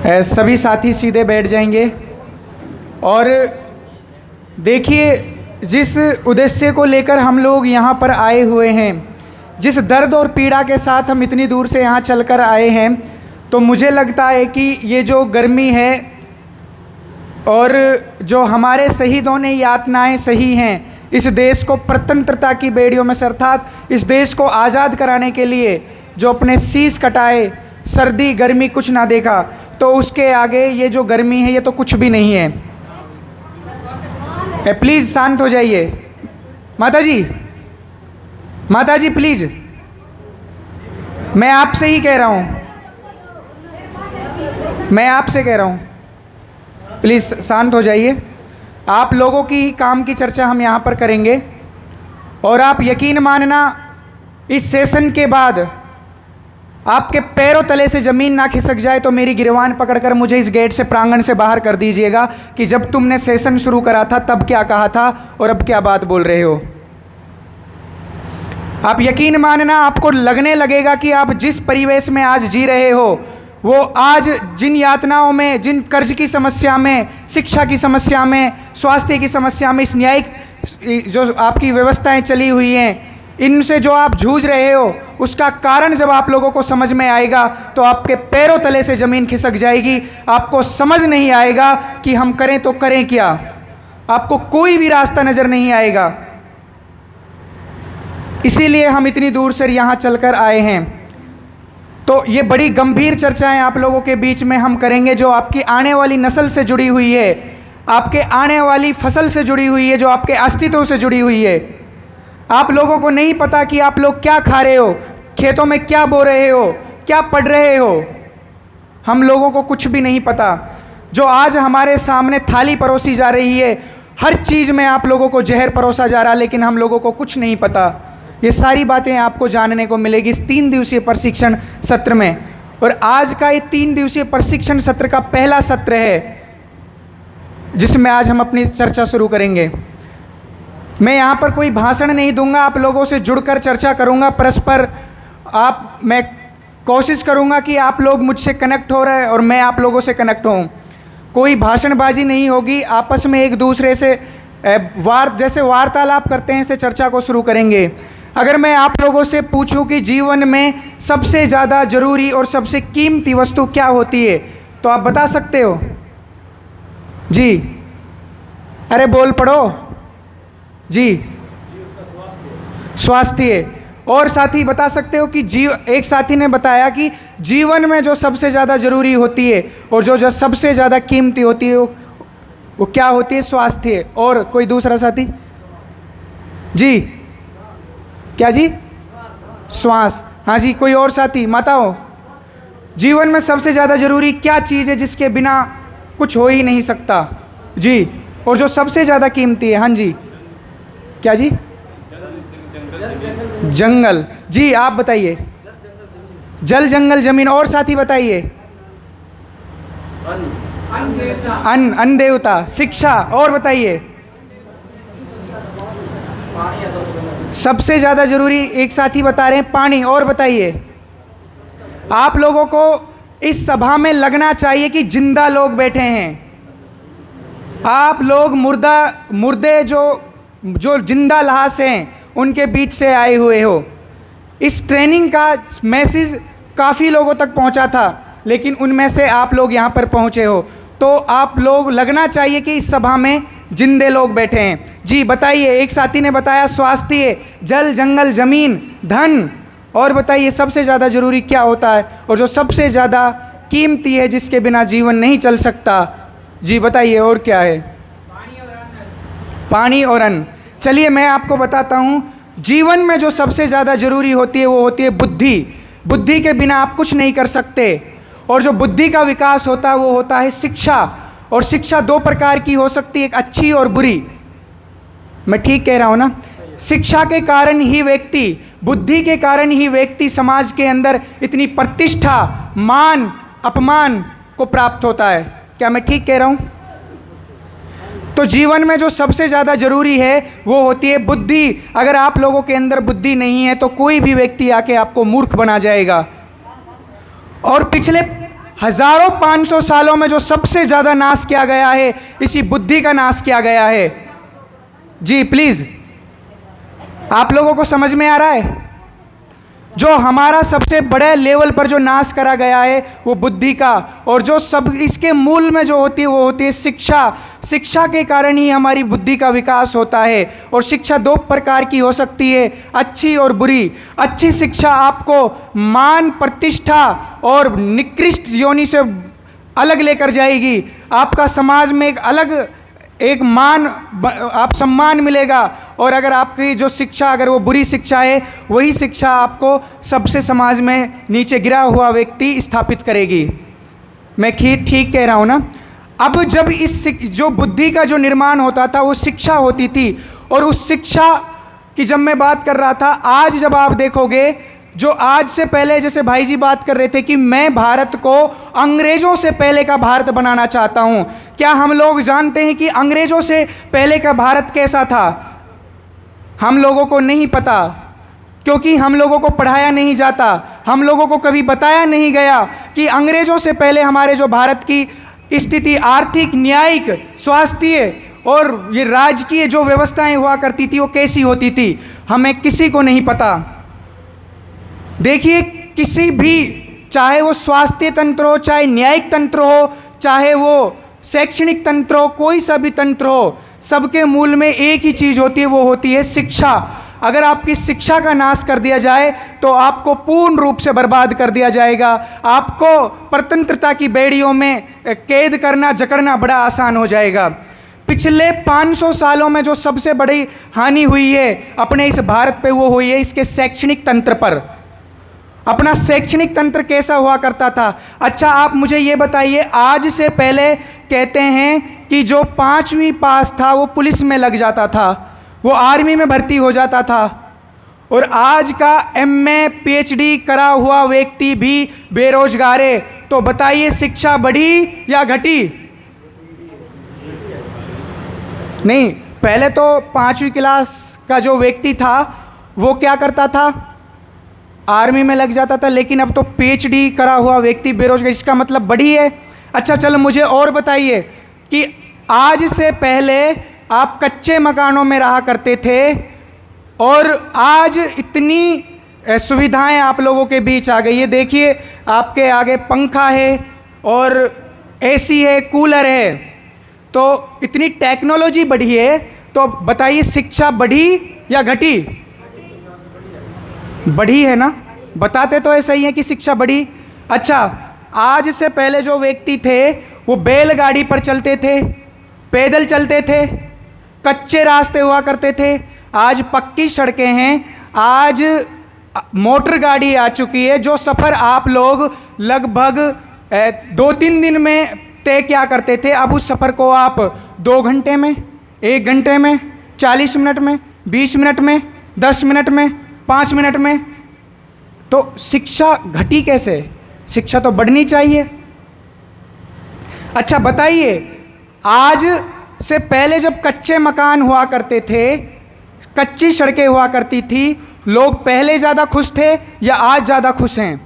सभी साथी सीधे बैठ जाएंगे और देखिए, जिस उद्देश्य को लेकर हम लोग यहाँ पर आए हुए हैं, जिस दर्द और पीड़ा के साथ हम इतनी दूर से यहाँ चलकर आए हैं, तो मुझे लगता है कि ये जो गर्मी है और जो हमारे शहीदों ने यातनाएं सही हैं, इस देश को स्वतंत्रता की बेड़ियों में से, अर्थात इस देश को आज़ाद कराने के लिए जो अपने शीश कटाए, सर्दी गर्मी कुछ ना देखा, तो उसके आगे ये जो गर्मी है ये तो कुछ भी नहीं है। प्लीज़ शांत हो जाइए। माता जी प्लीज़, मैं आपसे ही कह रहा हूँ, मैं आपसे कह रहा हूँ, प्लीज़ शांत हो जाइए। आप लोगों की ही काम की चर्चा हम यहाँ पर करेंगे और आप यकीन मानना, इस सेशन के बाद आपके पैरों तले से ज़मीन ना खिसक जाए तो मेरी गिरवान पकड़कर मुझे इस गेट से, प्रांगण से बाहर कर दीजिएगा कि जब तुमने सेशन शुरू करा था तब क्या कहा था और अब क्या बात बोल रहे हो। आप यकीन मानना, आपको लगने लगेगा कि आप जिस परिवेश में आज जी रहे हो, वो आज जिन यातनाओं में, जिन कर्ज की समस्या में, शिक्षा की समस्या में, स्वास्थ्य की समस्या में, इस न्यायिक जो आपकी व्यवस्थाएं चली हुई हैं, इनसे जो आप जूझ रहे हो, उसका कारण जब आप लोगों को समझ में आएगा तो आपके पैरों तले से ज़मीन खिसक जाएगी। आपको समझ नहीं आएगा कि हम करें तो करें क्या, आपको कोई भी रास्ता नज़र नहीं आएगा। इसीलिए हम इतनी दूर से यहाँ चलकर आए हैं। तो ये बड़ी गंभीर चर्चाएं आप लोगों के बीच में हम करेंगे, जो आपकी आने वाली नस्ल से जुड़ी हुई है, आपके आने वाली फसल से जुड़ी हुई है, जो आपके अस्तित्व से जुड़ी हुई है। आप लोगों को नहीं पता कि आप लोग क्या खा रहे हो, खेतों में क्या बो रहे हो, क्या पढ़ रहे हो। हम लोगों को कुछ भी नहीं पता। जो आज हमारे सामने थाली परोसी जा रही है, हर चीज़ में आप लोगों को जहर परोसा जा रहा है, लेकिन हम लोगों को कुछ नहीं पता। ये सारी बातें आपको जानने को मिलेगी इस 3 दिवसीय प्रशिक्षण सत्र में। और आज का ये 3 दिवसीय प्रशिक्षण सत्र का पहला सत्र है, जिसमें आज हम अपनी चर्चा शुरू करेंगे। मैं यहाँ पर कोई भाषण नहीं दूंगा, आप लोगों से जुड़कर चर्चा करूँगा परस्पर। मैं कोशिश करूँगा कि आप लोग मुझसे कनेक्ट हो रहे हैं और मैं आप लोगों से कनेक्ट हूँ। कोई भाषणबाजी नहीं होगी, आपस में एक दूसरे से जैसे वार्तालाप करते हैं, ऐसे चर्चा को शुरू करेंगे। अगर मैं आप लोगों से पूछूं कि जीवन में सबसे ज़्यादा ज़रूरी और सबसे कीमती वस्तु क्या होती है, तो आप बता सकते हो? जी, अरे बोल पड़ो जी। स्वास्थ्य। और साथी बता सकते हो कि एक साथी ने बताया कि जीवन में जो सबसे ज़्यादा ज़रूरी होती है और जो सबसे ज़्यादा कीमती होती है वो क्या होती है? स्वास्थ्य। और कोई दूसरा साथी? जी, क्या जी? श्वास। हाँ जी, कोई और साथी? माताओं, जीवन में सबसे ज़्यादा ज़रूरी क्या चीज़ है जिसके बिना कुछ हो ही नहीं सकता? जी, और जो सबसे ज़्यादा कीमती है? हाँ जी, क्या जी? जंगल। जी, आप बताइए। जल, जंगल, जमीन। और साथी बताइए। अन्न देवता, शिक्षा। और बताइए। सबसे ज़्यादा ज़रूरी एक साथी बता रहे हैं पानी। और बताइए। आप लोगों को इस सभा में लगना चाहिए कि जिंदा लोग बैठे हैं। आप लोग मुर्दे जो जिंदा लाश हैं उनके बीच से आए हुए हो। इस ट्रेनिंग का मैसेज काफ़ी लोगों तक पहुंचा था, लेकिन उनमें से आप लोग यहाँ पर पहुँचे हो, तो आप लोग लगना चाहिए कि इस सभा में जिंदे लोग बैठे हैं। जी बताइए। एक साथी ने बताया स्वास्थ्य, जल, जंगल, ज़मीन, धन। और बताइए सबसे ज़्यादा ज़रूरी क्या होता है और जो सबसे ज़्यादा कीमती है, जिसके बिना जीवन नहीं चल सकता? जी बताइए। और क्या है? पानी और अन्न। चलिए मैं आपको बताता हूँ, जीवन में जो सबसे ज़्यादा ज़रूरी होती है वो होती है बुद्धि। बुद्धि के बिना आप कुछ नहीं कर सकते। और जो बुद्धि का विकास होता है वो होता है शिक्षा। और शिक्षा 2 प्रकार की हो सकती है, एक अच्छी और बुरी। मैं ठीक कह रहा हूँ ना? शिक्षा के कारण ही व्यक्ति, बुद्धि के कारण ही व्यक्ति समाज के अंदर इतनी प्रतिष्ठा, मान, अपमान को प्राप्त होता है। क्या मैं ठीक कह रहा हूँ? तो जीवन में जो सबसे ज़्यादा ज़रूरी है वो होती है बुद्धि। अगर आप लोगों के अंदर बुद्धि नहीं है तो कोई भी व्यक्ति आके आपको मूर्ख बना जाएगा। और पिछले हजारों 500 सालों में जो सबसे ज़्यादा नाश किया गया है, इसी बुद्धि का नाश किया गया है। जी प्लीज़, आप लोगों को समझ में आ रहा है? जो हमारा सबसे बड़े लेवल पर जो नाश करा गया है वो बुद्धि का, और जो सब इसके मूल में जो होती है वो होती है शिक्षा। शिक्षा के कारण ही हमारी बुद्धि का विकास होता है। और शिक्षा दो प्रकार की हो सकती है, अच्छी और बुरी। अच्छी शिक्षा आपको मान, प्रतिष्ठा और निकृष्ट योनि से अलग लेकर जाएगी। आपका समाज में एक मान, आप सम्मान मिलेगा। और अगर आपकी जो शिक्षा अगर वो बुरी शिक्षा है, वही शिक्षा आपको सबसे समाज में नीचे गिरा हुआ व्यक्ति स्थापित करेगी। मैं ठीक कह रहा हूँ ना? अब जब जो बुद्धि का जो निर्माण होता था वो शिक्षा होती थी। और उस शिक्षा की जब मैं बात कर रहा था, आज जब आप देखोगे, जो आज से पहले, जैसे भाई जी बात कर रहे थे कि मैं भारत को अंग्रेज़ों से पहले का भारत बनाना चाहता हूँ। क्या हम लोग जानते हैं कि अंग्रेज़ों से पहले का भारत कैसा था? हम लोगों को नहीं पता, क्योंकि हम लोगों को पढ़ाया नहीं जाता। हम लोगों को कभी बताया नहीं गया कि अंग्रेज़ों से पहले हमारे जो भारत की स्थिति आर्थिक, न्यायिक, स्वास्थ्य और ये राजकीय जो व्यवस्थाएं हुआ करती थी वो कैसी होती थी, हमें किसी को नहीं पता। देखिए, किसी भी, चाहे वो स्वास्थ्य तंत्र हो, चाहे न्यायिक तंत्र हो, चाहे वो शैक्षणिक तंत्र हो, कोई सा भी तंत्र हो, सबके मूल में एक ही चीज़ होती है, वो होती है शिक्षा। अगर आपकी शिक्षा का नाश कर दिया जाए तो आपको पूर्ण रूप से बर्बाद कर दिया जाएगा। आपको परतंत्रता की बेड़ियों में कैद करना, जकड़ना बड़ा आसान हो जाएगा। पिछले 500 सालों में जो सबसे बड़ी हानि हुई है अपने इस भारत पे, वो हुई है इसके शैक्षणिक तंत्र पर। अपना शैक्षणिक तंत्र कैसा हुआ करता था? अच्छा, आप मुझे ये बताइए, आज से पहले कहते हैं कि जो 5वीं पास था वो पुलिस में लग जाता था, वो आर्मी में भर्ती हो जाता था। और आज का एमए, पीएचडी करा हुआ व्यक्ति भी बेरोजगार है। तो बताइए, शिक्षा बढ़ी या घटी? नहीं, पहले तो 5वीं क्लास का जो व्यक्ति था वो क्या करता था? आर्मी में लग जाता था। लेकिन अब तो पीएचडी करा हुआ व्यक्ति बेरोजगार, इसका मतलब बढ़ी है। अच्छा, चलो मुझे और बताइए कि आज से पहले आप कच्चे मकानों में रहा करते थे और आज इतनी सुविधाएं आप लोगों के बीच आ गई है। देखिए, आपके आगे पंखा है और एसी है, कूलर है, तो इतनी टेक्नोलॉजी बढ़ी है। तो बताइए, शिक्षा बढ़ी या घटी? बढ़ी है ना? बताते तो ऐसा ही है कि शिक्षा बढ़ी। अच्छा, आज से पहले जो व्यक्ति थे वो बैलगाड़ी पर चलते थे, पैदल चलते थे, कच्चे रास्ते हुआ करते थे। आज पक्की सड़कें हैं, आज मोटर गाड़ी आ चुकी है। जो सफ़र आप लोग लगभग 2-3 दिन में तय क्या करते थे, अब उस सफ़र को आप 2 घंटे में, 1 घंटे में, 40 मिनट में, 20 मिनट में, 10 मिनट में, 5 मिनट में। तो शिक्षा घटी कैसे? शिक्षा तो बढ़नी चाहिए। अच्छा बताइए, आज से पहले जब कच्चे मकान हुआ करते थे, कच्ची सड़कें हुआ करती थी, लोग पहले ज़्यादा खुश थे या आज ज़्यादा खुश हैं?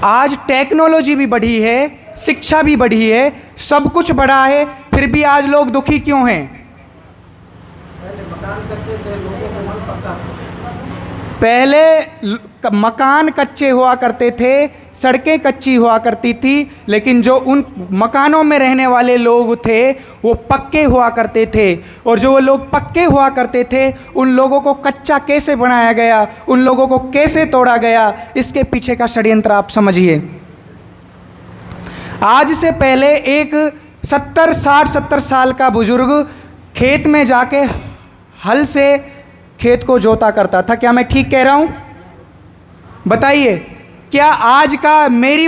आज टेक्नोलॉजी भी बढ़ी है, शिक्षा भी बढ़ी है, सब कुछ बढ़ा है, फिर भी आज लोग दुखी क्यों हैं? पहले मकान कच्चे हुआ करते थे, सड़कें कच्ची हुआ करती थी, लेकिन जो उन मकानों में रहने वाले लोग थे वो पक्के हुआ करते थे। और जो वो लोग पक्के हुआ करते थे, उन लोगों को कच्चा कैसे बनाया गया, उन लोगों को कैसे तोड़ा गया, इसके पीछे का षड्यंत्र आप समझिए। आज से पहले एक 70 साल का बुजुर्ग खेत में जाके हल से खेत को जोता करता था। क्या मैं ठीक कह रहा हूँ? बताइए, क्या आज का मेरी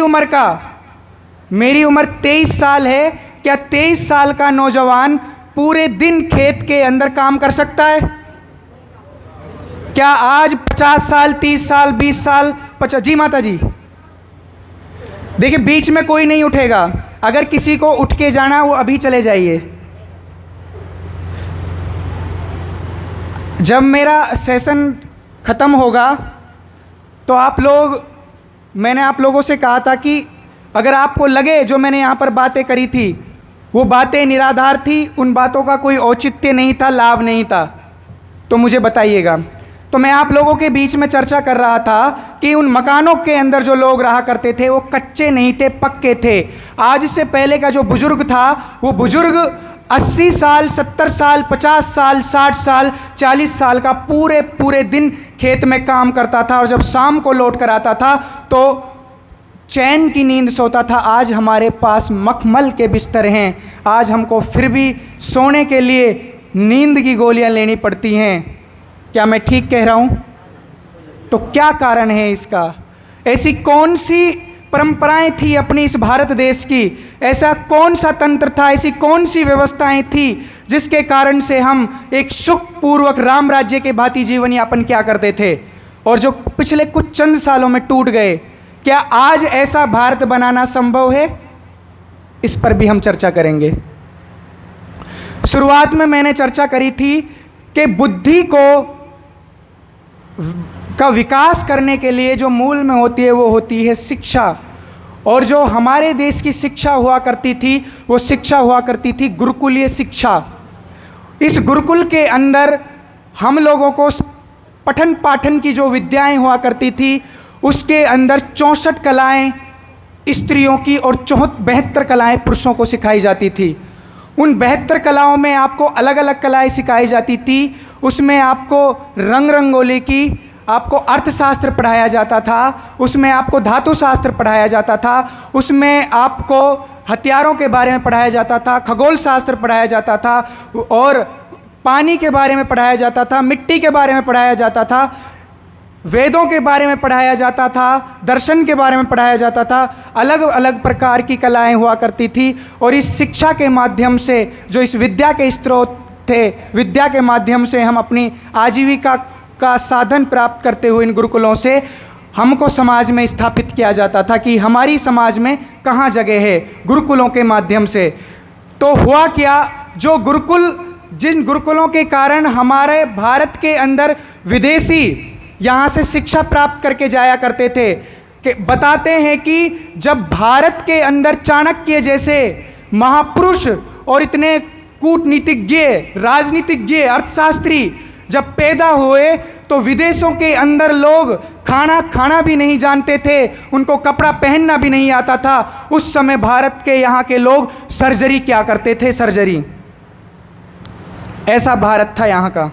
उम्र 23 साल है, क्या 23 साल का नौजवान पूरे दिन खेत के अंदर काम कर सकता है? क्या आज 50 साल, 30 साल, 20 साल, 50? जी माता जी, देखिए बीच में कोई नहीं उठेगा। अगर किसी को उठ के जाना, वो अभी चले जाइए। जब मेरा सेशन ख़त्म होगा तो आप लोग मैंने आप लोगों से कहा था कि अगर आपको लगे जो मैंने यहाँ पर बातें करी थी वो बातें निराधार थी, उन बातों का कोई औचित्य नहीं था, लाभ नहीं था, तो मुझे बताइएगा। तो मैं आप लोगों के बीच में चर्चा कर रहा था कि उन मकानों के अंदर जो लोग रहा करते थे वो कच्चे नहीं थे, पक्के थे। आज से पहले का जो बुजुर्ग था वो बुजुर्ग 80 साल, 70 साल, 50 साल, 60 साल, 40 साल का पूरे दिन खेत में काम करता था और जब शाम को लौट कर आता था तो चैन की नींद सोता था। आज हमारे पास मखमल के बिस्तर हैं, आज हमको फिर भी सोने के लिए नींद की गोलियां लेनी पड़ती हैं। क्या मैं ठीक कह रहा हूँ? तो क्या कारण है इसका? ऐसी कौन सी परंपराएं थी अपनी इस भारत देश की, ऐसा कौन सा तंत्र था, ऐसी कौन सी व्यवस्थाएं थी जिसके कारण से हम एक सुखपूर्वक राम राज्य के भांति जीवन यापन क्या करते थे और जो पिछले कुछ चंद सालों में टूट गए। क्या आज ऐसा भारत बनाना संभव है? इस पर भी हम चर्चा करेंगे। शुरुआत में मैंने चर्चा करी थी कि बुद्धि का विकास करने के लिए जो मूल में होती है वो होती है शिक्षा। और जो हमारे देश की शिक्षा हुआ करती थी वो शिक्षा हुआ करती थी गुरुकुलीय शिक्षा। इस गुरुकुल के अंदर हम लोगों को पठन पाठन की जो विद्याएं हुआ करती थी उसके अंदर 64 कलाएं स्त्रियों की और 72 कलाएं पुरुषों को सिखाई जाती थी। उन 72 कलाओं में आपको अलग अलग कलाएं सिखाई जाती थी। उसमें आपको रंग रंगोली की, आपको अर्थशास्त्र पढ़ाया जाता था, उसमें आपको धातु शास्त्र पढ़ाया जाता था, उसमें आपको हथियारों के बारे में पढ़ाया जाता था, खगोल शास्त्र पढ़ाया जाता था और पानी के बारे में पढ़ाया जाता था, मिट्टी के बारे में पढ़ाया जाता था, वेदों के बारे में पढ़ाया जाता था, दर्शन के बारे में पढ़ाया जाता था। अलग अलग प्रकार की कलाएं हुआ करती थी और इस शिक्षा के माध्यम से जो इस विद्या के स्रोत थे, विद्या के माध्यम से हम अपनी आजीविका का साधन प्राप्त करते हुए इन गुरुकुलों से हमको समाज में स्थापित किया जाता था कि हमारी समाज में कहाँ जगह है गुरुकुलों के माध्यम से। तो हुआ क्या, जो गुरुकुल, जिन गुरुकुलों के कारण हमारे भारत के अंदर विदेशी यहाँ से शिक्षा प्राप्त करके जाया करते थे, कि बताते हैं कि जब भारत के अंदर चाणक्य जैसे महापुरुष और इतने कूटनीतिज्ञ, राजनीतिज्ञ, अर्थशास्त्री जब पैदा हुए तो विदेशों के अंदर लोग खाना भी नहीं जानते थे, उनको कपड़ा पहनना भी नहीं आता था। उस समय भारत के यहाँ के लोग सर्जरी क्या करते थे, सर्जरी। ऐसा भारत था यहाँ का।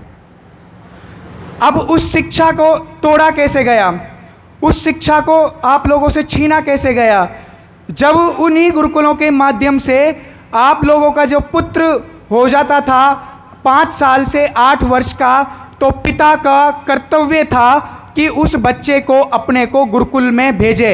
अब उस शिक्षा को तोड़ा कैसे गया, उस शिक्षा को आप लोगों से छीना कैसे गया? जब उन्हीं गुरुकुलों के माध्यम से आप लोगों का जो पुत्र हो जाता था 5 साल से 8 वर्ष का, तो पिता का कर्तव्य था कि उस बच्चे को अपने को गुरुकुल में भेजे।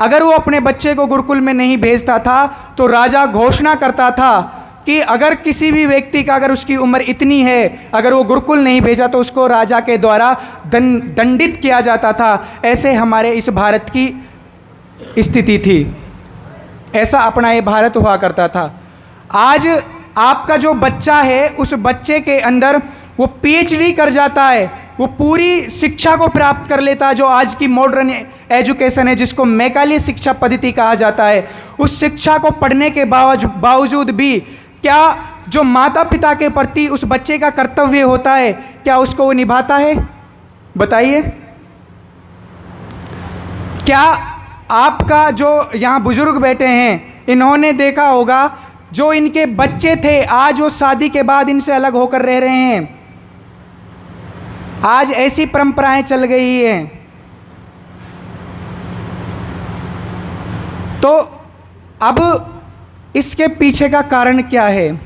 अगर वो अपने बच्चे को गुरुकुल में नहीं भेजता था तो राजा घोषणा करता था कि अगर किसी भी व्यक्ति का, अगर उसकी उम्र इतनी है, अगर वो गुरुकुल नहीं भेजा तो उसको राजा के द्वारा दंडित किया जाता था। ऐसे हमारे इस भारत की स्थिति थी, ऐसा अपना ये भारत हुआ करता था। आज आपका जो बच्चा है उस बच्चे के अंदर वो PhD कर जाता है, वो पूरी शिक्षा को प्राप्त कर लेता है जो आज की मॉडर्न एजुकेशन है, जिसको मैकाले शिक्षा पद्धति कहा जाता है। उस शिक्षा को पढ़ने के बावजूद भी क्या जो माता पिता के प्रति उस बच्चे का कर्तव्य होता है, क्या उसको वो निभाता है? बताइए। क्या आपका जो यहाँ बुजुर्ग बैठे हैं, इन्होंने देखा होगा जो इनके बच्चे थे आज वो शादी के बाद इनसे अलग होकर रह रहे हैं? आज ऐसी परंपराएं चल गई हैं। तो अब इसके पीछे का कारण क्या है?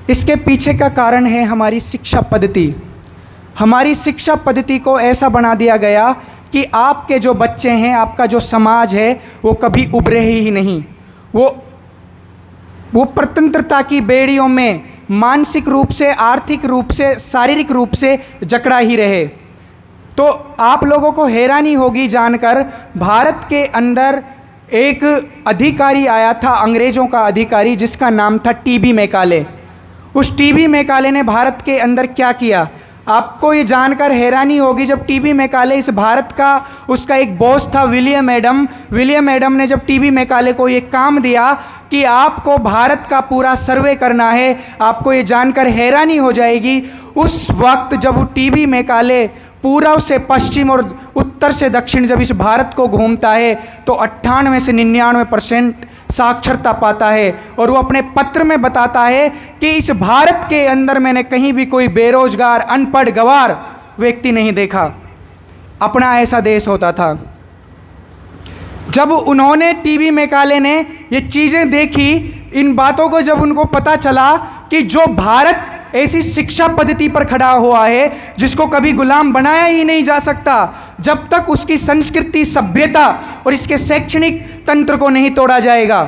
इसके पीछे का कारण है हमारी शिक्षा पद्धति। हमारी शिक्षा पद्धति को ऐसा बना दिया गया कि आपके जो बच्चे हैं, आपका जो समाज है, वो कभी उभरे ही नहीं। वो प्रतंत्रता की बेड़ियों में मानसिक रूप से, आर्थिक रूप से, शारीरिक रूप से जकड़ा ही रहे। तो आप लोगों को हैरानी होगी जानकर, भारत के अंदर एक अधिकारी आया था, अंग्रेज़ों का अधिकारी, जिसका नाम था TB मैकाले। उस TB मैकाले ने भारत के अंदर क्या किया? आपको ये जानकर हैरानी होगी, जब टीबी मैकाले इस भारत का, उसका एक बॉस था विलियम एडम ने जब टीबी मैकाले को ये काम दिया कि आपको भारत का पूरा सर्वे करना है, आपको ये जानकर हैरानी हो जाएगी, उस वक्त जब वो टीबी मैकाले पूर्व से पश्चिम और उत्तर से दक्षिण जब इस भारत को घूमता है तो 98 से 99% साक्षरता पाता है। और वो अपने पत्र में बताता है कि इस भारत के अंदर मैंने कहीं भी कोई बेरोजगार, अनपढ़, गंवार व्यक्ति नहीं देखा। अपना ऐसा देश होता था। जब उन्होंने टीबी मैकाले ने ये चीज़ें देखी, इन बातों को जब उनको पता चला कि जो भारत ऐसी शिक्षा पद्धति पर खड़ा हुआ है जिसको कभी गुलाम बनाया ही नहीं जा सकता जब तक उसकी संस्कृति, सभ्यता और इसके शैक्षणिक तंत्र को नहीं तोड़ा जाएगा,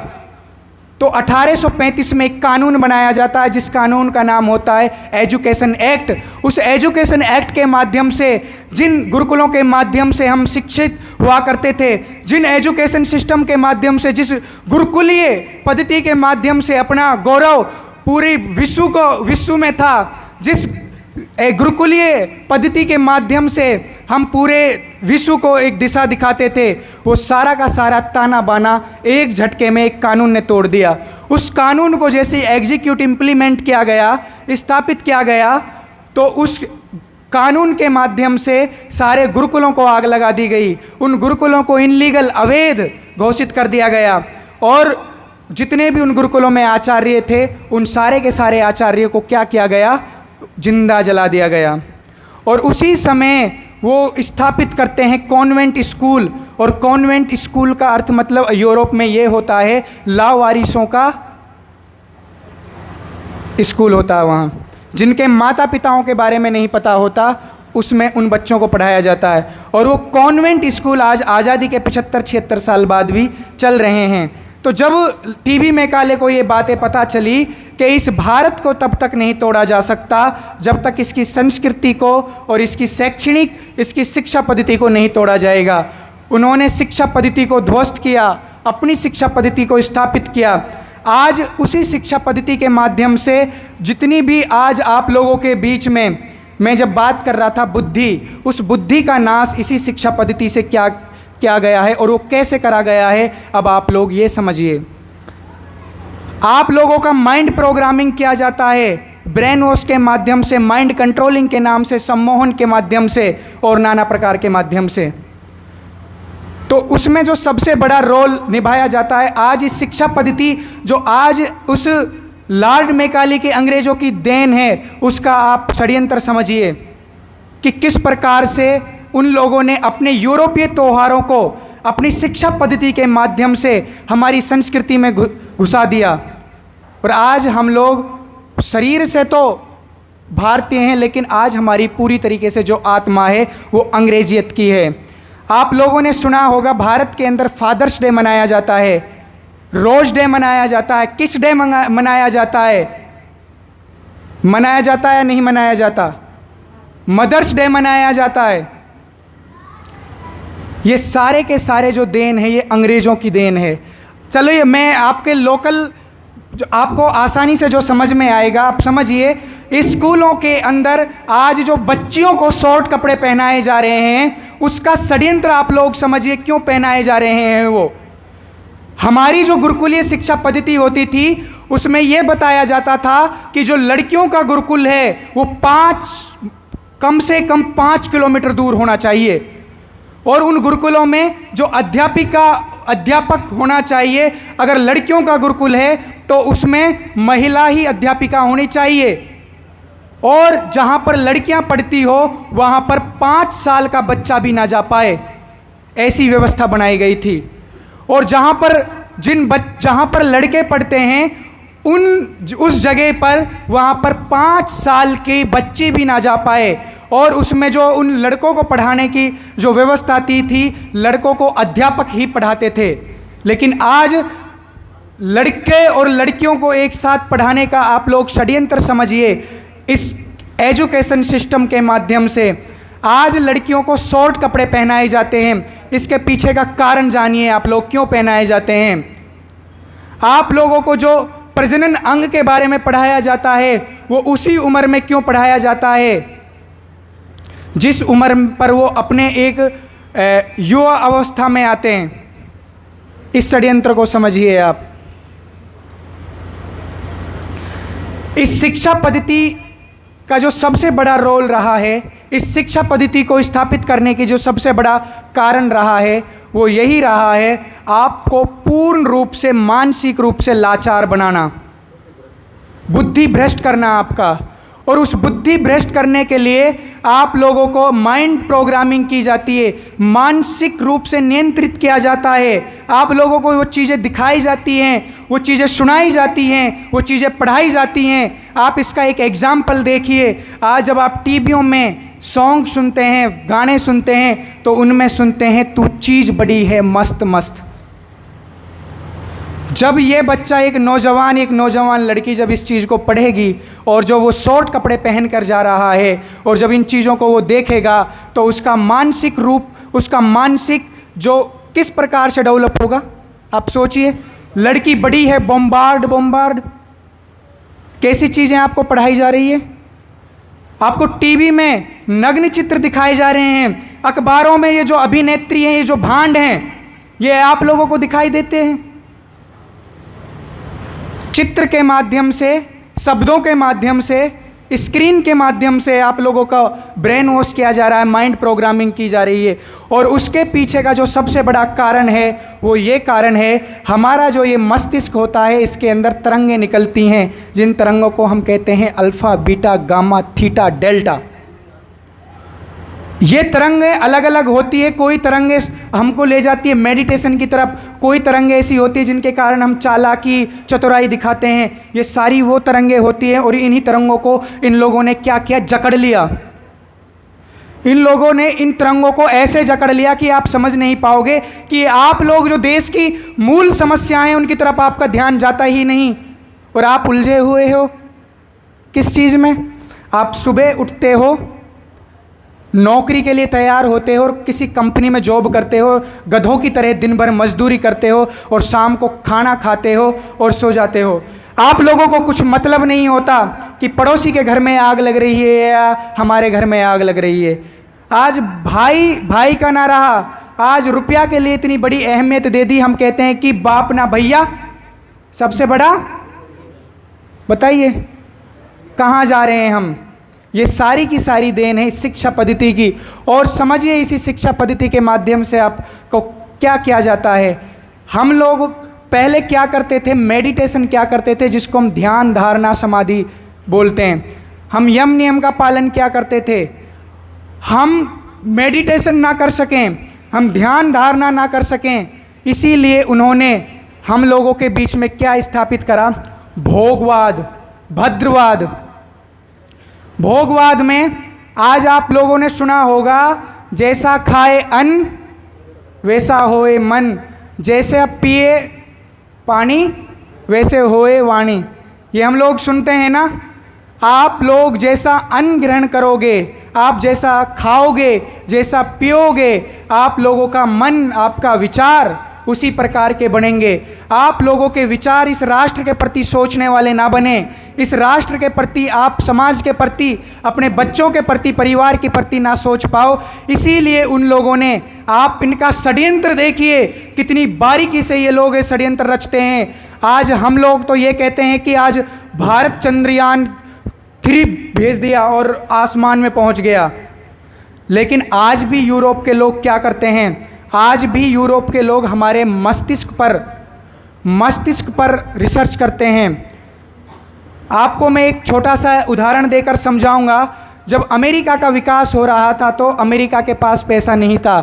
तो 1835 में एक कानून बनाया जाता है जिस कानून का नाम होता है एजुकेशन एक्ट। उस एजुकेशन एक्ट के माध्यम से, जिन गुरुकुलों के माध्यम से हम शिक्षित हुआ करते थे, जिन एजुकेशन सिस्टम के माध्यम से, जिस गुरुकुलीय पद्धति के माध्यम से अपना गौरव पूरी विश्व में था, जिस गुरुकुलीय पद्धति के माध्यम से हम पूरे विश्व को एक दिशा दिखाते थे, वो सारा का सारा ताना बाना एक झटके में एक कानून ने तोड़ दिया। उस कानून को जैसे एग्जीक्यूट इम्प्लीमेंट किया गया, स्थापित किया गया, तो उस कानून के माध्यम से सारे गुरुकुलों को आग लगा दी गई। उन गुरुकुलों को इनलीगल, अवैध घोषित कर दिया गया और जितने भी उन गुरुकुलों में आचार्य थे, उन सारे के सारे आचार्यों को क्या किया गया? जिंदा जला दिया गया। और उसी समय वो स्थापित करते हैं कॉन्वेंट स्कूल। और कॉन्वेंट स्कूल का अर्थ मतलब यूरोप में ये होता है लावारिसों का स्कूल होता है। वहाँ जिनके माता पिताओं के बारे में नहीं पता होता, उसमें उन बच्चों को पढ़ाया जाता है। और वो कॉन्वेंट स्कूल आज आज़ादी के 75-76 साल बाद भी चल रहे हैं। तो जब टीबी मैकाले को ये बातें पता चली कि इस भारत को तब तक नहीं तोड़ा जा सकता जब तक इसकी संस्कृति को और इसकी शैक्षणिक, इसकी शिक्षा पद्धति को नहीं तोड़ा जाएगा। उन्होंने शिक्षा पद्धति को ध्वस्त किया, अपनी शिक्षा पद्धति को स्थापित किया। आज उसी शिक्षा पद्धति के माध्यम से जितनी भी आज आप लोगों के बीच में मैं जब बात कर रहा था बुद्धि, उस बुद्धि का नाश इसी शिक्षा पद्धति से क्या गया है और वो कैसे करा गया है, अब आप लोग ये समझिए। आप लोगों का माइंड प्रोग्रामिंग किया जाता है ब्रेन वॉश के माध्यम से, माइंड कंट्रोलिंग के नाम से, सम्मोहन के माध्यम से और नाना प्रकार के माध्यम से। तो उसमें जो सबसे बड़ा रोल निभाया जाता है आज इस शिक्षा पद्धति, जो आज उस लॉर्ड मैकाले के अंग्रेजों की देन है, उसका आप षड्यंत्र समझिए कि किस प्रकार से उन लोगों ने अपने यूरोपीय त्योहारों को अपनी शिक्षा पद्धति के माध्यम से हमारी संस्कृति में घुसा दिया। और आज हम लोग शरीर से तो भारतीय हैं, लेकिन आज हमारी पूरी तरीके से जो आत्मा है वो अंग्रेजियत की है। आप लोगों ने सुना होगा भारत के अंदर फादर्स डे मनाया जाता है, रोज डे मनाया जाता है। किस डे मनाया जाता है? मनाया जाता है या नहीं मनाया जाता? मदर्स डे मनाया जाता है। ये सारे के सारे जो देन है ये अंग्रेज़ों की देन है। चलो ये मैं आपके लोकल, जो आपको आसानी से जो समझ में आएगा आप समझिए। स्कूलों के अंदर आज जो बच्चियों को शॉर्ट कपड़े पहनाए जा रहे हैं, उसका षड्यंत्र आप लोग समझिए क्यों पहनाए जा रहे हैं। वो हमारी जो गुरुकुलीय शिक्षा पद्धति होती थी उसमें यह बताया जाता था कि जो लड़कियों का गुरुकुल है वो कम से कम 5 किलोमीटर दूर होना चाहिए और उन गुरुकुलों में जो अध्यापक होना चाहिए, अगर लड़कियों का गुरुकुल है तो उसमें महिला ही अध्यापिका होनी चाहिए और जहाँ पर लड़कियाँ पढ़ती हो वहाँ पर 5 साल का बच्चा भी ना जा पाए, ऐसी व्यवस्था बनाई गई थी। और जहाँ पर लड़के पढ़ते हैं उस जगह पर वहाँ पर 5 साल की बच्ची भी ना जा पाए। और उसमें जो उन लड़कों को पढ़ाने की जो व्यवस्था थी, लड़कों को अध्यापक ही पढ़ाते थे। लेकिन आज लड़के और लड़कियों को एक साथ पढ़ाने का आप लोग षड्यंत्र समझिए। इस एजुकेशन सिस्टम के माध्यम से आज लड़कियों को शॉर्ट कपड़े पहनाए जाते हैं। इसके पीछे का कारण जानिए आप लोग, क्यों पहनाए जाते हैं। आप लोगों को जो प्रजनन अंग के बारे में पढ़ाया जाता है वो उसी उम्र में क्यों पढ़ाया जाता है? जिस उम्र पर वो अपने एक युवा अवस्था में आते हैं। इस षड्यंत्र को समझिए आप। इस शिक्षा पद्धति का जो सबसे बड़ा रोल रहा है, इस शिक्षा पद्धति को स्थापित करने की जो सबसे बड़ा कारण रहा है, वो यही रहा है आपको पूर्ण रूप से मानसिक रूप से लाचार बनाना, बुद्धि भ्रष्ट करना आपका। और उस बुद्धि भ्रष्ट करने के लिए आप लोगों को माइंड प्रोग्रामिंग की जाती है, मानसिक रूप से नियंत्रित किया जाता है। आप लोगों को वो चीज़ें दिखाई जाती हैं, वो चीज़ें सुनाई जाती हैं, वो चीज़ें पढ़ाई जाती हैं। आप इसका एक एग्जाम्पल देखिए। आज जब आप टीवियों में सॉन्ग सुनते हैं, गाने सुनते हैं, तो उनमें सुनते हैं तू चीज़ बड़ी है मस्त मस्त। जब ये बच्चा एक नौजवान लड़की जब इस चीज़ को पढ़ेगी और जो वो शॉर्ट कपड़े पहन कर जा रहा है और जब इन चीज़ों को वो देखेगा, तो उसका मानसिक रूप, उसका मानसिक जो किस प्रकार से डेवलप होगा आप सोचिए। लड़की बड़ी है, बॉम्बार्ड कैसी चीज़ें आपको पढ़ाई जा रही है। आपको टीवी में नग्न चित्र दिखाए जा रहे हैं, अखबारों में ये जो अभिनेत्री हैं, ये जो भांड हैं, ये आप लोगों को दिखाई देते हैं। चित्र के माध्यम से, शब्दों के माध्यम से, स्क्रीन के माध्यम से आप लोगों का ब्रेन वॉश किया जा रहा है, माइंड प्रोग्रामिंग की जा रही है। और उसके पीछे का जो सबसे बड़ा कारण है, वो ये कारण है हमारा जो ये मस्तिष्क होता है, इसके अंदर तरंगें निकलती हैं, जिन तरंगों को हम कहते हैं alpha, beta, gamma, theta, delta. ये तरंगें अलग अलग होती है। कोई तरंगें हमको ले जाती है मेडिटेशन की तरफ, कोई तरंगें ऐसी होती है जिनके कारण हम चालाकी, चतुराई दिखाते हैं। ये सारी वो तरंगें होती हैं। और इन्हीं तरंगों को इन लोगों ने क्या किया, जकड़ लिया। इन लोगों ने इन तरंगों को ऐसे जकड़ लिया कि आप समझ नहीं पाओगे कि आप लोग जो देश की मूल समस्याएं हैं उनकी तरफ आपका ध्यान जाता ही नहीं, और आप उलझे हुए हो किस चीज़ में। आप सुबह उठते हो, नौकरी के लिए तैयार होते हो और किसी कंपनी में जॉब करते हो, गधों की तरह दिन भर मजदूरी करते हो और शाम को खाना खाते हो और सो जाते हो। आप लोगों को कुछ मतलब नहीं होता कि पड़ोसी के घर में आग लग रही है या हमारे घर में आग लग रही है। आज भाई भाई का ना रहा, आज रुपया के लिए इतनी बड़ी अहमियत दे दी। हम कहते हैं कि बाप ना भैया सबसे बड़ा। बताइए कहाँ जा रहे हैं हम। ये सारी की सारी देन है इस शिक्षा पद्धति की। और समझिए इसी शिक्षा पद्धति के माध्यम से आपको क्या किया जाता है। हम लोग पहले क्या करते थे, मेडिटेशन क्या करते थे, जिसको हम ध्यान, धारणा, समाधि बोलते हैं। हम यम नियम का पालन क्या करते थे। हम मेडिटेशन ना कर सकें, हम ध्यान धारणा ना कर सकें, इसीलिए उन्होंने हम लोगों के बीच में क्या स्थापित करा, भोगवाद, भद्रवाद। भोगवाद में आज आप लोगों ने सुना होगा, जैसा खाए अन्न वैसा होए मन, जैसे आप पिए पानी वैसे होए वाणी। ये हम लोग सुनते हैं ना। आप लोग जैसा अन्न ग्रहण करोगे, आप जैसा खाओगे, जैसा पियोगे, आप लोगों का मन, आपका विचार उसी प्रकार के बनेंगे। आप लोगों के विचार इस राष्ट्र के प्रति सोचने वाले ना बने। इस राष्ट्र के प्रति, आप समाज के प्रति, अपने बच्चों के प्रति, परिवार के प्रति ना सोच पाओ। इसीलिए उन लोगों ने, आप इनका षड्यंत्र देखिए, कितनी बारीकी से ये लोग ये षड्यंत्र रचते हैं। आज हम लोग तो ये कहते हैं कि आज भारत चंद्रयान 3 भेज दिया और आसमान में पहुंच गया, लेकिन आज भी यूरोप के लोग क्या करते हैं, आज भी यूरोप के लोग हमारे मस्तिष्क पर रिसर्च करते हैं। आपको मैं एक छोटा सा उदाहरण देकर समझाऊंगा। जब अमेरिका का विकास हो रहा था तो अमेरिका के पास पैसा नहीं था।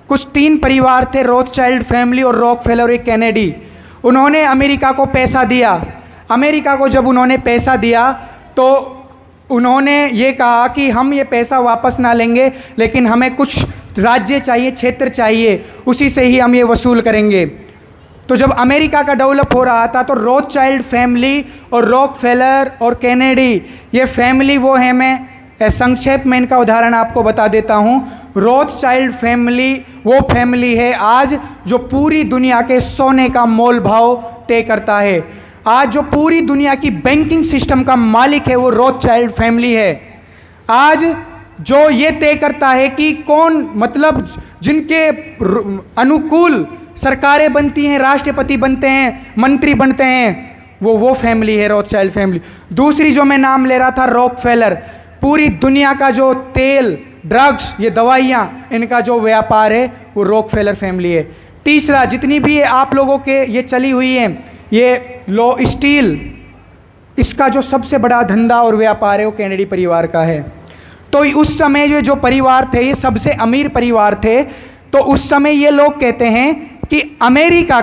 कुछ 3 परिवार थे, रोथशाइल्ड फैमिली और रॉकफेलर और केनेडी। उन्होंने अमेरिका को पैसा दिया। अमेरिका को जब उन्होंने पैसा दिया तो उन्होंने ये कहा कि हम ये पैसा वापस ना लेंगे, लेकिन हमें कुछ राज्य चाहिए, क्षेत्र चाहिए, उसी से ही हम ये वसूल करेंगे। तो जब अमेरिका का डेवलप हो रहा था तो रोथशाइल्ड फैमिली और रॉकफेलर और केनेडी, ये फैमिली वो है, मैं संक्षेप में इनका उदाहरण आपको बता देता हूँ। रोथशाइल्ड फैमिली वो फैमिली है आज जो पूरी दुनिया के सोने का मोल भाव तय करता है। आज जो पूरी दुनिया की बैंकिंग सिस्टम का मालिक है वो रोथशाइल्ड फैमिली है। आज जो ये तय करता है कि कौन, मतलब जिनके अनुकूल सरकारें बनती हैं, राष्ट्रपति बनते हैं, मंत्री बनते हैं, वो फैमिली है रॉथस्चाइल्ड फैमिली। दूसरी जो मैं नाम ले रहा था, रॉकफेलर, पूरी दुनिया का जो तेल, ड्रग्स, ये दवाइयाँ, इनका जो व्यापार है वो रॉकफेलर फैमिली है। तीसरा, जितनी भी आप लोगों के ये चली हुई है ये लो स्टील, इसका जो सबसे बड़ा धंधा और व्यापार है वो केनेडी परिवार का है। तो उस समय ये जो परिवार थे ये सबसे अमीर परिवार थे। तो उस समय ये लोग कहते हैं कि अमेरिका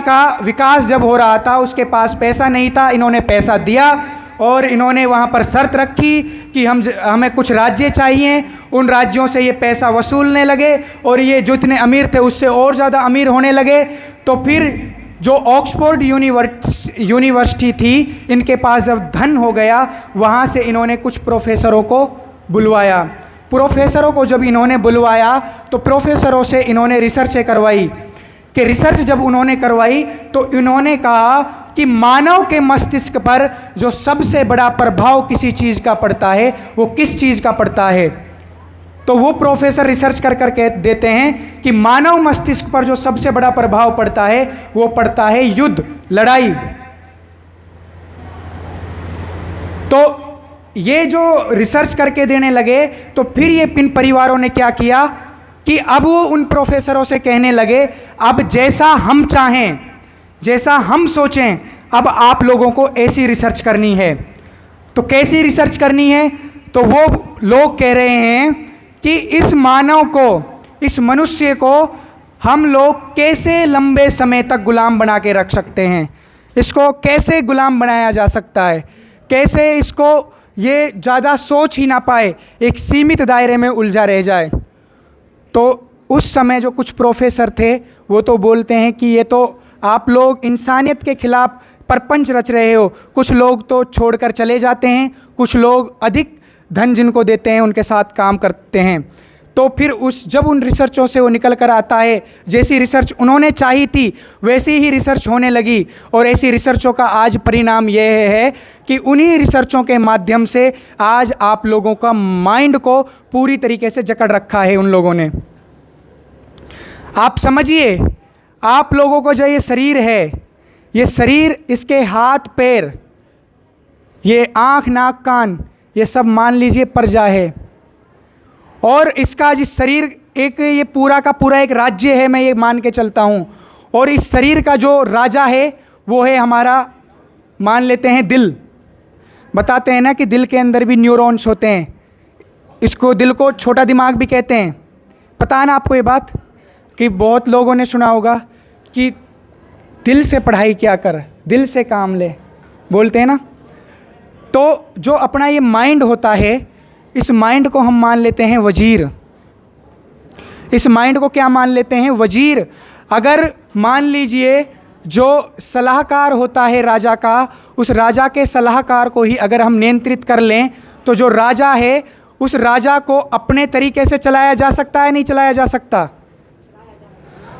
का विकास जब हो रहा था, उसके पास पैसा नहीं था, इन्होंने पैसा दिया और इन्होंने वहाँ पर शर्त रखी कि हमें कुछ राज्य चाहिए। उन राज्यों से ये पैसा वसूलने लगे और ये जो इतने अमीर थे उससे और ज़्यादा अमीर होने लगे। तो फिर जो ऑक्सफोर्ड यूनिवर्सिटी थी, इनके पास जब धन हो गया, वहाँ से इन्होंने कुछ प्रोफेसरों को बुलवाया। प्रोफेसरों को जब इन्होंने बुलवाया तो प्रोफेसरों से इन्होंने रिसर्च करवाई कि रिसर्च जब उन्होंने करवाई तो इन्होंने कहा कि मानव के मस्तिष्क पर जो सबसे बड़ा प्रभाव किसी चीज़ का पड़ता है वो किस चीज़ का पड़ता है। तो वो प्रोफेसर रिसर्च कर कह देते हैं कि मानव मस्तिष्क पर जो सबसे बड़ा प्रभाव पड़ता है वो पड़ता है युद्ध, लड़ाई। तो ये जो रिसर्च करके देने लगे तो फिर ये इन परिवारों ने क्या किया कि अब वो उन प्रोफेसरों से कहने लगे, अब जैसा हम चाहें, जैसा हम सोचें, अब आप लोगों को ऐसी रिसर्च करनी है। तो कैसी रिसर्च करनी है? तो वो लोग कह रहे हैं कि इस मानव को, इस मनुष्य को हम लोग कैसे लंबे समय तक गुलाम बना के रख सकते हैं, इसको कैसे गुलाम बनाया जा सकता है, कैसे इसको ये ज़्यादा सोच ही ना पाए, एक सीमित दायरे में उलझा रह जाए। तो उस समय जो कुछ प्रोफेसर थे वो तो बोलते हैं कि ये तो आप लोग इंसानियत के खिलाफ परपंच रच रहे हो। कुछ लोग तो छोड़कर चले जाते हैं, कुछ लोग अधिक धन जिनको देते हैं उनके साथ काम करते हैं। तो फिर जब उन रिसर्चों से वो निकल कर आता है, जैसी रिसर्च उन्होंने चाही थी वैसी ही रिसर्च होने लगी। और ऐसी रिसर्चों का आज परिणाम यह है कि उन्हीं रिसर्चों के माध्यम से आज आप लोगों का माइंड को पूरी तरीके से जकड़ रखा है उन लोगों ने। आप समझिए, आप लोगों को जो ये शरीर है, ये शरीर, इसके हाथ पैर, ये आँख नाक कान, ये सब मान लीजिए प्रजा है। और इसका जिस शरीर, एक ये पूरा का पूरा एक राज्य है, मैं ये मान के चलता हूँ। और इस शरीर का जो राजा है वो है हमारा, मान लेते हैं दिल। बताते हैं ना कि दिल के अंदर भी न्यूरॉन्स होते हैं, इसको दिल को छोटा दिमाग भी कहते हैं। पता है ना आपको ये बात कि बहुत लोगों ने सुना होगा कि दिल से पढ़ाई क्या कर, दिल से काम ले, बोलते हैं ना। तो जो अपना ये माइंड होता है, इस माइंड को हम मान लेते हैं वजीर। इस माइंड को क्या मान लेते हैं? वजीर। अगर मान लीजिए जो सलाहकार होता है राजा का, उस राजा के सलाहकार को ही अगर हम नियंत्रित कर लें तो जो राजा है उस राजा को अपने तरीके से चलाया जा सकता है, नहीं चलाया जा सकता?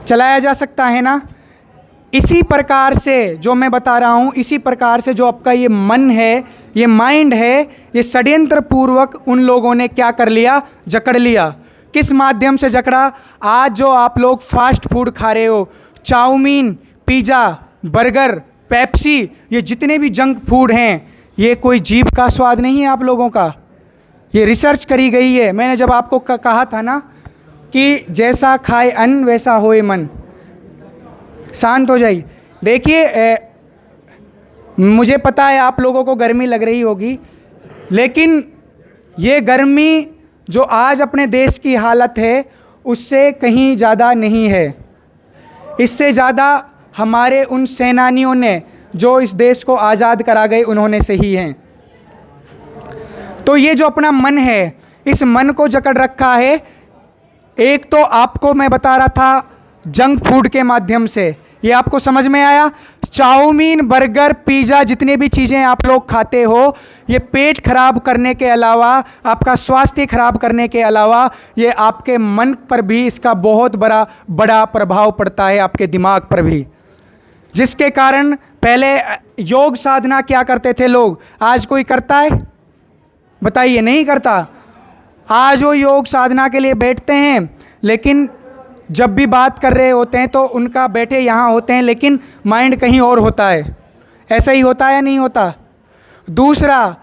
चलाया जा सकता है ना। इसी प्रकार से जो मैं बता रहा हूँ, इसी प्रकार से जो आपका ये मन है, ये माइंड है, ये षड्यंत्र पूर्वक उन लोगों ने क्या कर लिया? जकड़ लिया। किस माध्यम से जकड़ा? आज जो आप लोग फास्ट फूड खा रहे हो, चाउमीन, पिज़्ज़ा, बर्गर, पेप्सी, ये जितने भी जंक फूड हैं, ये कोई जीभ का स्वाद नहीं है आप लोगों का। ये रिसर्च करी गई है। मैंने जब आपको कहा था ना कि जैसा खाए अन्न वैसा होए मन। शांत हो जाइए। देखिए, मुझे पता है आप लोगों को गर्मी लग रही होगी, लेकिन ये गर्मी जो आज अपने देश की हालत है उससे कहीं ज़्यादा नहीं है। इससे ज़्यादा हमारे उन सेनानियों ने जो इस देश को आज़ाद करा गए, उन्होंने से ही हैं। तो ये जो अपना मन है, इस मन को जकड़ रखा है। एक तो आपको मैं बता रहा था जंक फूड के माध्यम से, ये आपको समझ में आया। चाउमीन, बर्गर, पिज़्ज़ा, जितने भी चीज़ें आप लोग खाते हो, ये पेट खराब करने के अलावा, आपका स्वास्थ्य खराब करने के अलावा, ये आपके मन पर भी इसका बहुत बड़ा प्रभाव पड़ता है, आपके दिमाग पर भी। जिसके कारण पहले योग साधना क्या करते थे लोग, आज कोई करता है? बताइए, नहीं करता। आज वो योग साधना के लिए बैठते हैं, लेकिन जब भी बात कर रहे होते हैं तो उनका बैठे यहाँ होते हैं, लेकिन माइंड कहीं और होता है। ऐसा ही होता है या नहीं होता? दूसरा,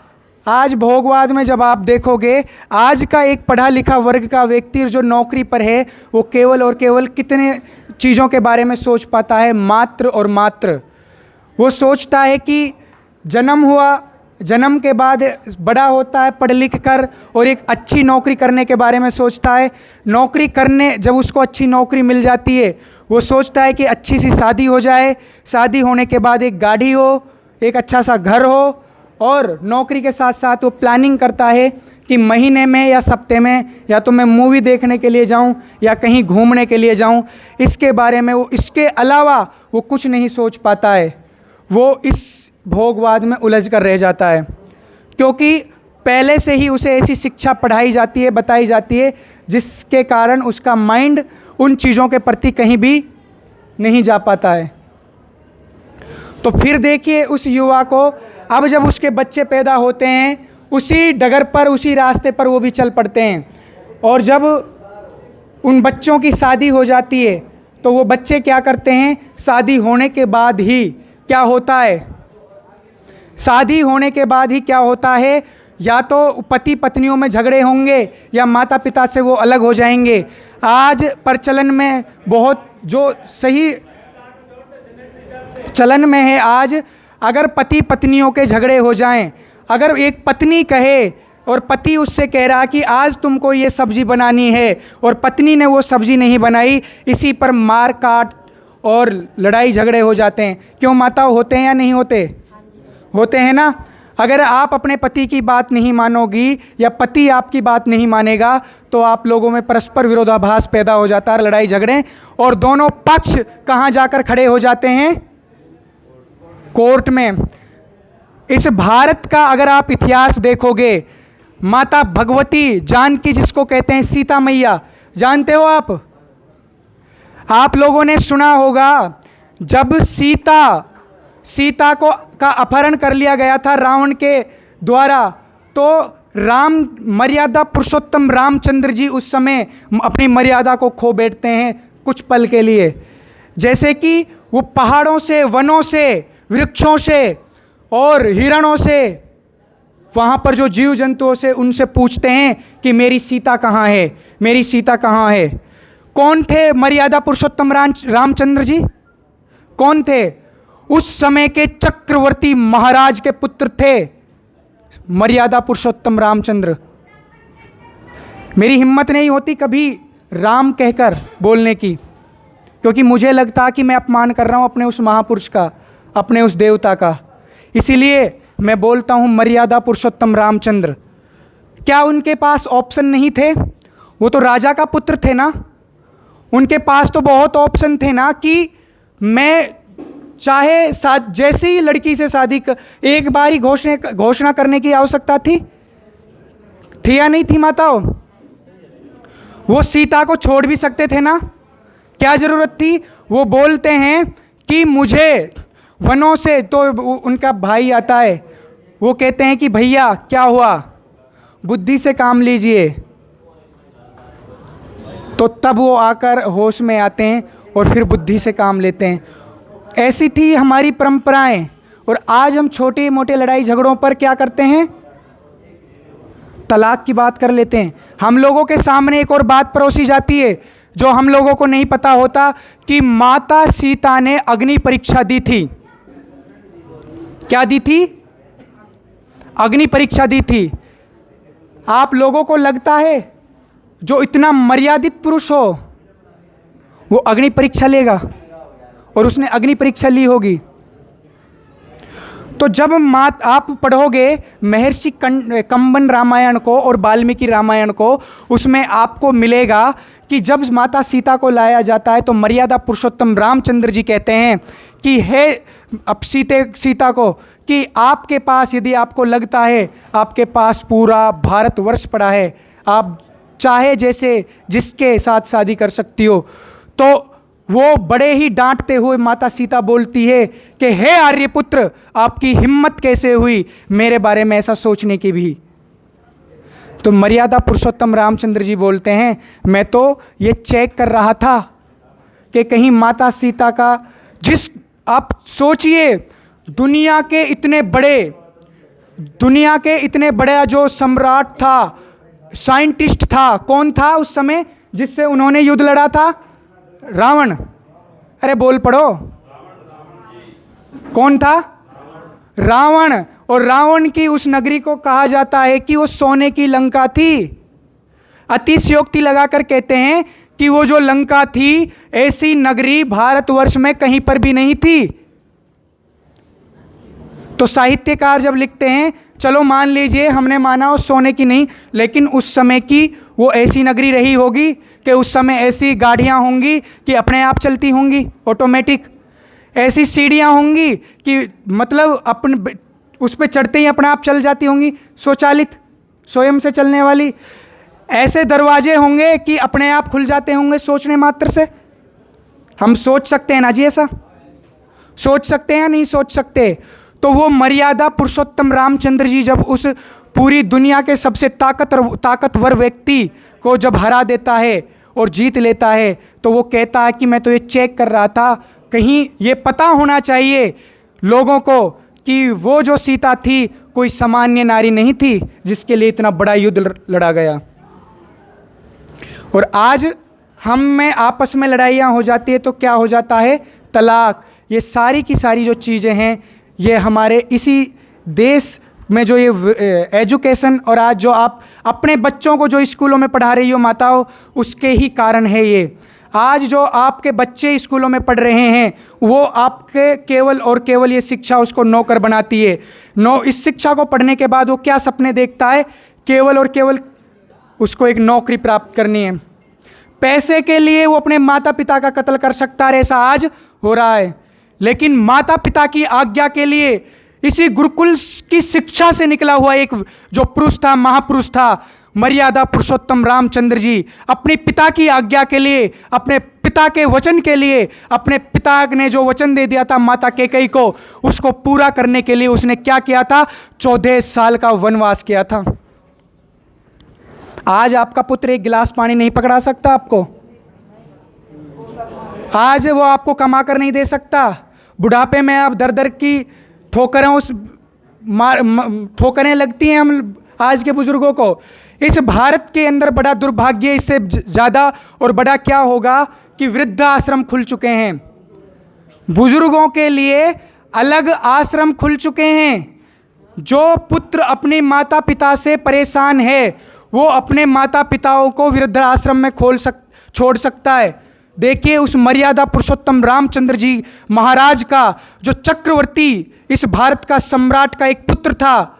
आज भोगवाद में जब आप देखोगे, आज का एक पढ़ा लिखा वर्ग का व्यक्ति जो नौकरी पर है, वो केवल और केवल कितने चीज़ों के बारे में सोच पाता है? मात्र और मात्र। वो सोचता है कि जन्म हुआ, जन्म के बाद बड़ा होता है पढ़ लिख कर और एक अच्छी नौकरी करने के बारे में सोचता है। नौकरी करने जब उसको अच्छी नौकरी मिल जाती है, वो सोचता है कि अच्छी सी शादी हो जाए, शादी होने के बाद एक गाड़ी हो, एक अच्छा सा घर हो, और नौकरी के साथ साथ वो प्लानिंग करता है कि महीने में या हफ्ते में या तो मैं मूवी देखने के लिए जाऊं या कहीं घूमने के लिए जाऊं। इसके बारे में वो, इसके अलावा वो कुछ नहीं सोच पाता है। वो इस भोगवाद में उलझ कर रह जाता है, क्योंकि पहले से ही उसे ऐसी शिक्षा पढ़ाई जाती है, बताई जाती है, जिसके कारण उसका माइंड उन चीज़ों के प्रति कहीं भी नहीं जा पाता है। तो फिर देखिए उस युवा को, अब जब उसके बच्चे पैदा होते हैं, उसी डगर पर, उसी रास्ते पर वो भी चल पड़ते हैं। और जब उन बच्चों की शादी हो जाती है, तो वो बच्चे क्या करते हैं? शादी होने के बाद ही क्या होता है? शादी होने के बाद ही क्या होता है? या तो पति पत्नियों में झगड़े होंगे या माता पिता से वो अलग हो जाएंगे। आज प्रचलन में बहुत जो सही चलन में है, आज अगर पति पत्नियों के झगड़े हो जाएं, अगर एक पत्नी कहे और पति उससे कह रहा कि आज तुमको ये सब्ज़ी बनानी है, और पत्नी ने वो सब्ज़ी नहीं बनाई, इसी पर मार काट और लड़ाई झगड़े हो जाते हैं। क्यों माता, होते हैं या नहीं होते? होते हैं ना। अगर आप अपने पति की बात नहीं मानोगी या पति आपकी बात नहीं मानेगा, तो आप लोगों में परस्पर विरोधाभास पैदा हो जाता है, लड़ाई झगड़े, और दोनों पक्ष कहाँ जाकर खड़े हो जाते हैं? कोर्ट में। इस भारत का अगर आप इतिहास देखोगे, माता भगवती जानकी, जिसको कहते हैं सीता मैया, जानते हो आप लोगों ने सुना होगा, जब सीता को का अपहरण कर लिया गया था रावण के द्वारा, तो मर्यादा पुरुषोत्तम रामचंद्र जी उस समय अपनी मर्यादा को खो बैठते हैं कुछ पल के लिए। जैसे कि वो पहाड़ों से, वनों से, वृक्षों से और हिरणों से, वहाँ पर जो जीव जंतुओं से, उनसे पूछते हैं कि मेरी सीता कहाँ है, मेरी सीता कहाँ है। कौन थे मर्यादा पुरुषोत्तम रामचंद्र जी? कौन थे? उस समय के चक्रवर्ती महाराज के पुत्र थे मर्यादा पुरुषोत्तम रामचंद्र। मेरी हिम्मत नहीं होती कभी राम कहकर बोलने की, क्योंकि मुझे लगता कि मैं अपमान कर रहा हूँ अपने उस महापुरुष का, अपने उस देवता का। इसीलिए मैं बोलता हूँ मर्यादा पुरुषोत्तम रामचंद्र। क्या उनके पास ऑप्शन नहीं थे? वो तो राजा का पुत्र थे ना। उनके पास तो बहुत ऑप्शन थे ना, कि मैं चाहे जैसे ही लड़की से शादी एक बार ही घोषणा करने की आवश्यकता थी या नहीं थी माताओं? वो सीता को छोड़ भी सकते थे ना, क्या ज़रूरत थी? वो बोलते हैं कि मुझे वनों से, तो उनका भाई आता है, वो कहते हैं कि भैया क्या हुआ, बुद्धि से काम लीजिए। तो तब वो आकर होश में आते हैं और फिर बुद्धि से काम लेते हैं। ऐसी थी हमारी परंपराएं। और आज हम छोटे मोटे लड़ाई झगड़ों पर क्या करते हैं? तलाक की बात कर लेते हैं। हम लोगों के सामने एक और बात परोसी जाती है जो हम लोगों को नहीं पता होता, कि माता सीता ने अग्नि परीक्षा दी थी। क्या दी थी? अग्नि परीक्षा दी थी। आप लोगों को लगता है जो इतना मर्यादित पुरुष हो वो अग्नि परीक्षा लेगा? और उसने अग्नि परीक्षा ली होगी। तो जब आप पढ़ोगे महर्षि कंबन रामायण को और वाल्मीकि रामायण को, उसमें आपको मिलेगा कि जब माता सीता को लाया जाता है तो मर्यादा पुरुषोत्तम रामचंद्र जी कहते हैं कि हे अब सीता को, कि आपके पास, यदि आपको लगता है आपके पास पूरा भारतवर्ष पड़ा है, आप चाहे जैसे जिसके साथ शादी कर सकती हो। तो वो बड़े ही डांटते हुए माता सीता बोलती है कि हे आर्यपुत्र, आपकी हिम्मत कैसे हुई मेरे बारे में ऐसा सोचने की भी। तो मर्यादा पुरुषोत्तम रामचंद्र जी बोलते हैं, मैं तो ये चेक कर रहा था कि कहीं माता सीता का, जिस आप सोचिए दुनिया के इतने बड़े जो सम्राट था, साइंटिस्ट था, कौन था उस समय जिससे उन्होंने युद्ध लड़ा था? रावण। अरे बोल पड़ो, कौन था? रावण। और रावण की उस नगरी को कहा जाता है कि वो सोने की लंका थी। अतिशयोक्ति लगाकर कहते हैं कि वो जो लंका थी, ऐसी नगरी भारतवर्ष में कहीं पर भी नहीं थी। तो साहित्यकार जब लिखते हैं, चलो मान लीजिए हमने माना उस सोने की नहीं, लेकिन उस समय की वो ऐसी नगरी रही होगी कि उस समय ऐसी गाड़ियां होंगी कि अपने आप चलती होंगी, ऑटोमेटिक। ऐसी सीढ़ियां होंगी कि मतलब अपन उस पर चढ़ते ही अपने आप चल जाती होंगी, स्वचालित, स्वयं से चलने वाली। ऐसे दरवाजे होंगे कि अपने आप खुल जाते होंगे सोचने मात्र से। हम सोच सकते हैं ना जी? ऐसा सोच सकते हैं या नहीं सोच सकते? तो वो मर्यादा पुरुषोत्तम रामचंद्र जी जब उस पूरी दुनिया के सबसे ताकतवर व्यक्ति को जब हरा देता है और जीत लेता है, तो वो कहता है कि मैं तो ये चेक कर रहा था, कहीं ये पता होना चाहिए लोगों को कि वो जो सीता थी कोई सामान्य नारी नहीं थी जिसके लिए इतना बड़ा युद्ध लड़ा गया। और आज हम में आपस में लड़ाइयाँ हो जाती है तो क्या हो जाता है? तलाक। ये सारी की सारी जो चीज़ें हैं, ये हमारे इसी देश में जो ये एजुकेशन, और आज जो आप अपने बच्चों को जो स्कूलों में पढ़ा रही हो माताओं, उसके ही कारण है ये। आज जो आपके बच्चे स्कूलों में पढ़ रहे हैं, वो आपके केवल और केवल ये शिक्षा उसको नौकर बनाती है। इस शिक्षा को पढ़ने के बाद वो क्या सपने देखता है? केवल और केवल उसको एक नौकरी प्राप्त करनी है। पैसे के लिए वो अपने माता पिता का कत्ल कर सकता है, ऐसा आज हो रहा है। लेकिन माता पिता की आज्ञा के लिए, इसी गुरुकुल की शिक्षा से निकला हुआ एक जो पुरुष था, महापुरुष था, मर्यादा पुरुषोत्तम रामचंद्र जी, अपने पिता की आज्ञा के लिए, अपने पिता के वचन के लिए, अपने पिता ने जो वचन दे दिया था माता कैकेयी को, उसको पूरा करने के लिए उसने क्या किया था? 14 साल का वनवास किया था। आज आपका पुत्र एक गिलास पानी नहीं पकड़ा सकता आपको। आज वो आपको कमा कर नहीं दे सकता। बुढ़ापे में आप दर दर की ठोकरें लगती हैं हम आज के बुजुर्गों को। इस भारत के अंदर बड़ा दुर्भाग्य, इससे ज़्यादा और बड़ा क्या होगा कि वृद्ध आश्रम खुल चुके हैं। बुजुर्गों के लिए अलग आश्रम खुल चुके हैं। जो पुत्र अपने माता पिता से परेशान है, वो अपने माता पिताओं को वृद्धाश्रम में छोड़ सकता है। देखिए उस मर्यादा पुरुषोत्तम रामचंद्र जी महाराज का, जो चक्रवर्ती, इस भारत का सम्राट का एक पुत्र था,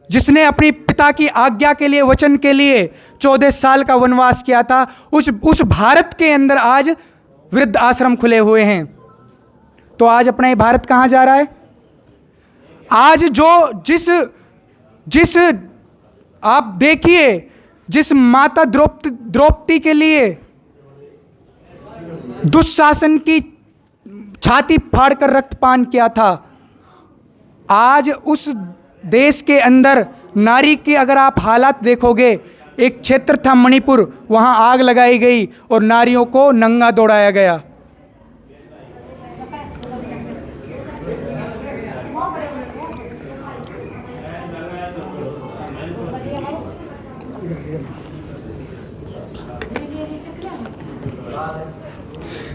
जिसने अपनी पिता की आज्ञा के लिए, वचन के लिए 14 साल का वनवास किया था, उस भारत के अंदर आज वृद्ध आश्रम खुले हुए हैं। तो आज अपना ये भारत कहाँ जा रहा है? आज जो जिस आप देखिए, जिस माता द्रौपदी के लिए दुशासन की छाती फाड़कर रक्तपान किया था, आज उस देश के अंदर नारी के अगर आप हालात देखोगे, एक क्षेत्र था मणिपुर, वहां आग लगाई गई और नारियों को नंगा दौड़ाया गया।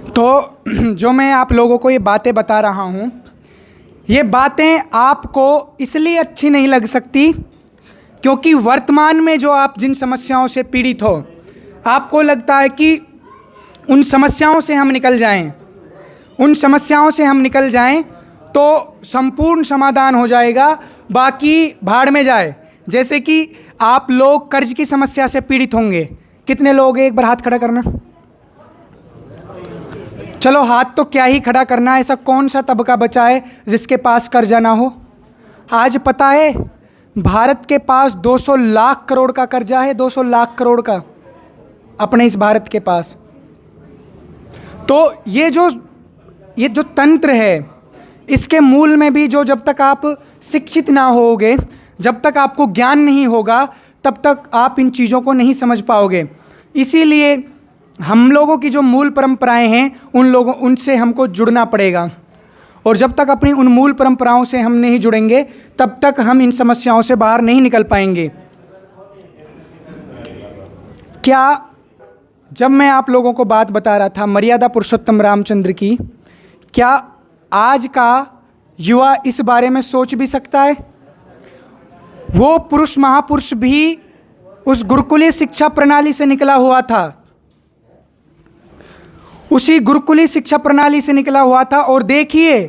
तो जो मैं आप लोगों को ये बातें बता रहा हूँ, ये बातें आपको इसलिए अच्छी नहीं लग सकती क्योंकि वर्तमान में जो आप जिन समस्याओं से पीड़ित हो, आपको लगता है कि उन समस्याओं से हम निकल जाएं, तो संपूर्ण समाधान हो जाएगा, बाकी भाड़ में जाए। जैसे कि आप लोग कर्ज की समस्या से पीड़ित होंगे। कितने लोग हैं? एक बार हाथ खड़ा करना। चलो हाथ तो क्या ही खड़ा करना है, ऐसा कौन सा तबका बचा है जिसके पास कर्जा ना हो? आज पता है भारत के पास 200 लाख करोड़ का कर्जा है, 200 लाख करोड़ का अपने इस भारत के पास। तो ये जो तंत्र है, इसके मूल में भी जब तक आप शिक्षित ना होगे, जब तक आपको ज्ञान नहीं होगा, तब तक आप इन चीज़ों को नहीं समझ पाओगे। इसीलिए हम लोगों की जो मूल परंपराएं हैं उनसे हमको जुड़ना पड़ेगा, और जब तक अपनी उन मूल परंपराओं से हम नहीं जुड़ेंगे तब तक हम इन समस्याओं से बाहर नहीं निकल पाएंगे। क्या जब मैं आप लोगों को बात बता रहा था मर्यादा पुरुषोत्तम रामचंद्र की, क्या आज का युवा इस बारे में सोच भी सकता है? वो पुरुष महापुरुष भी उस गुरुकुलीय शिक्षा प्रणाली से निकला हुआ था, उसी गुरुकुलीय शिक्षा प्रणाली से निकला हुआ था। और देखिए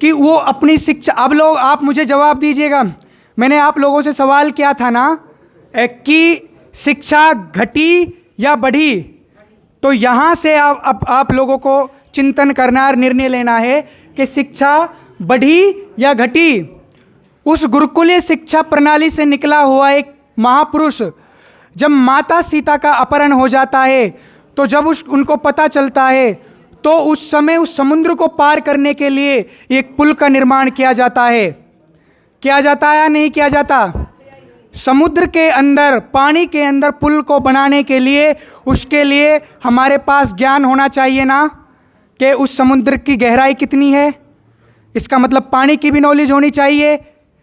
कि वो अपनी शिक्षा, अब लोग आप मुझे जवाब दीजिएगा, मैंने आप लोगों से सवाल किया था ना कि शिक्षा घटी या बढ़ी, तो यहाँ से आप लोगों को चिंतन करना और निर्णय लेना है कि शिक्षा बढ़ी या घटी। उस गुरुकुलीय शिक्षा प्रणाली से निकला हुआ एक महापुरुष जब माता सीता का अपहरण हो जाता है, तो जब उनको पता चलता है, तो उस समय उस समुद्र को पार करने के लिए एक पुल का निर्माण किया जाता है। किया जाता है या नहीं किया जाता? समुद्र के अंदर, पानी के अंदर पुल को बनाने के लिए, उसके लिए हमारे पास ज्ञान होना चाहिए ना कि उस समुद्र की गहराई कितनी है। इसका मतलब पानी की भी नॉलेज होनी चाहिए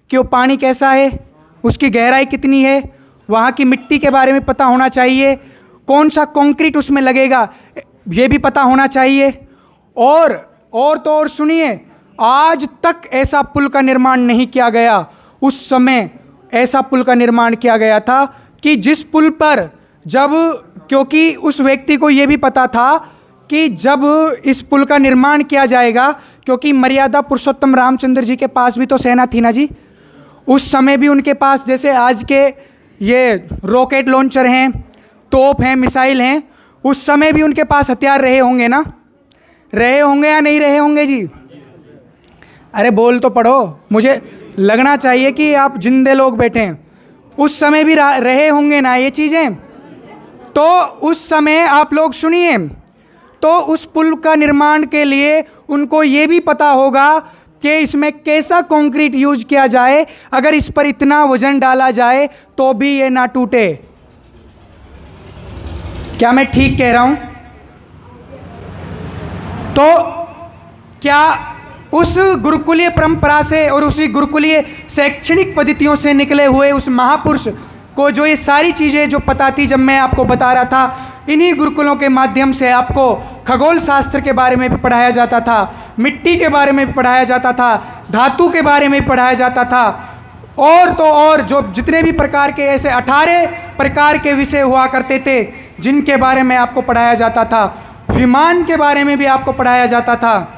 कि वो पानी कैसा है, उसकी गहराई कितनी है, वहाँ की मिट्टी के बारे में पता होना चाहिए, कौन सा कंक्रीट उसमें लगेगा ये भी पता होना चाहिए। और तो और सुनिए, आज तक ऐसा पुल का निर्माण नहीं किया गया। उस समय ऐसा पुल का निर्माण किया गया था कि जिस पुल पर जब, क्योंकि उस व्यक्ति को ये भी पता था कि जब इस पुल का निर्माण किया जाएगा, क्योंकि मर्यादा पुरुषोत्तम रामचंद्र जी के पास भी तो सेना थी ना जी, उस समय भी उनके पास जैसे आज के ये रॉकेट लॉन्चर हैं, तोप हैं, मिसाइल हैं, उस समय भी उनके पास हथियार रहे होंगे ना, रहे होंगे या नहीं रहे होंगे जी? अरे बोल तो पढ़ो, मुझे लगना चाहिए कि आप जिंदे लोग बैठे हैं। उस समय भी रहे होंगे ना ये चीज़ें। तो उस समय आप लोग सुनिए, तो उस पुल का निर्माण के लिए उनको ये भी पता होगा कि इसमें कैसा कंक्रीट यूज किया जाए, अगर इस पर इतना वजन डाला जाए तो भी ये ना टूटे। क्या मैं ठीक कह रहा हूं? तो क्या उस गुरुकुलीय परंपरा से और उसी गुरुकुलीय शैक्षणिक पद्धतियों से निकले हुए उस महापुरुष को जो ये सारी चीज़ें जो पता थी, जब मैं आपको बता रहा था, इन्हीं गुरुकुलों के माध्यम से आपको खगोल शास्त्र के बारे में भी पढ़ाया जाता था, मिट्टी के बारे में भी पढ़ाया जाता था, धातु के बारे में भी पढ़ाया जाता था, और तो और जो जितने भी प्रकार के ऐसे 18 प्रकार के विषय हुआ करते थे जिनके बारे में आपको पढ़ाया जाता था, विमान के बारे में भी आपको पढ़ाया जाता था।